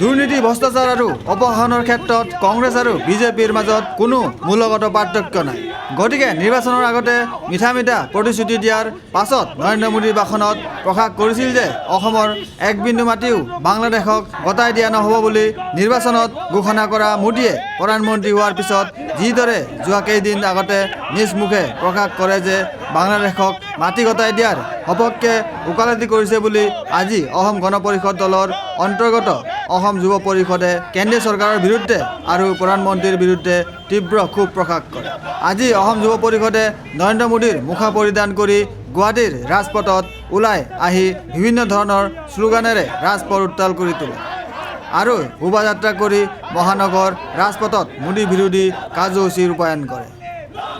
দুৰ্নীতি ভ্ৰষ্টাচাৰ আৰু অপসাৰণৰ ক্ষেত্ৰত কংগ্ৰেছ আৰু বিজেপিৰ মাজত কোনো মূলগত পাৰ্থক্য নাই। গতিকে নিৰ্বাচনৰ আগতে মিঠা মিঠা প্ৰতিশ্ৰুতি দিয়াৰ পাছত নৰেন্দ্ৰ মোদীৰ ভাষণত প্ৰকাশ কৰিছিল যে অসমৰ এক বিন্দু মাটিও বাংলাদেশক গতাই দিয়া নহ'ব বুলি নিৰ্বাচনত ঘোষণা কৰা মোদীয়ে প্ৰধানমন্ত্ৰী হোৱাৰ পিছত যিদৰে যোৱা কেইদিন আগতে নিজ মুখে প্ৰকাশ কৰে যে বাংলাদেশক মাটি গতাই দিয়াৰ সপক্ষে ওকালতি কৰিছে বুলি আজি অসম গণ পৰিষদ দলৰ অন্তৰ্গত অসম যুৱ পৰিষদে কেন্দ্ৰীয় চৰকাৰৰ বিৰুদ্ধে আৰু প্ৰধানমন্ত্ৰীৰ বিৰুদ্ধে তীব্ৰ ক্ষোভ প্ৰকাশ কৰে। আজি অসম যুৱ পৰিষদে নৰেন্দ্ৰ মোদীৰ মুখা পৰিধান কৰি গুৱাহাটীৰ ৰাজপথত ওলাই আহি বিভিন্ন ধৰণৰ শ্লোগানেৰে ৰাজপথ উত্তাল কৰি তোলে আৰু শোভাযাত্ৰা কৰি মহানগৰ ৰাজপথত মোদী বিৰোধী কাৰ্যসূচী ৰূপায়ণ কৰে।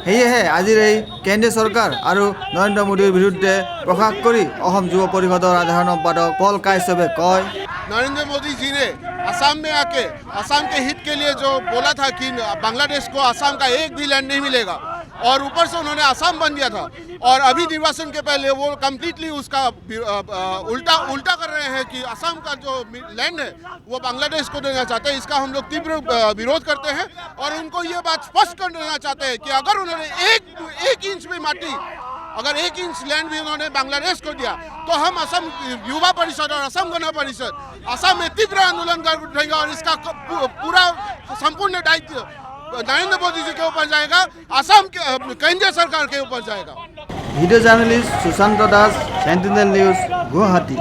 সেয়েহে আজিৰ এই কেন্দ্ৰীয় চৰকাৰ আৰু নৰেন্দ্ৰ মোদীৰ বিৰুদ্ধে প্ৰকাশ কৰি অসম যুৱ পৰিষদৰ সাধাৰণ সম্পাদক পল কাশ্যপে কয়, नरेंद्र मोदी जी ने असम में आके असम के हित के लिए जो बोला था कि बांग्लादेश को असम का एक भी लैंड नहीं मिलेगा और ऊपर से उन्होंने असम बन दिया था और अभी निर्वाचन के पहले वो कम्प्लीटली उसका उल्टा कर रहे हैं कि असम का जो लैंड है वो बांग्लादेश को देना चाहते हैं। इसका हम लोग तीव्र विरोध करते हैं और उनको ये बात स्पष्ट कर देना चाहते हैं कि अगर उन्होंने एक इंच भी माटी अगर 1 इंच लैंड भी उन्होंने बांग्लादेश को दिया तो हम असम युवा परिषद और असम गण परिषद असम में तीव्र आंदोलन कर उठेंगे और इसका पूरा संपूर्ण दायित्व नरेंद्र मोदी जी के ऊपर जाएगा, असम के केंद्रीय सरकार के ऊपर जाएगा। Video journalist Sushanta Das, Sentinel News, Guwahati.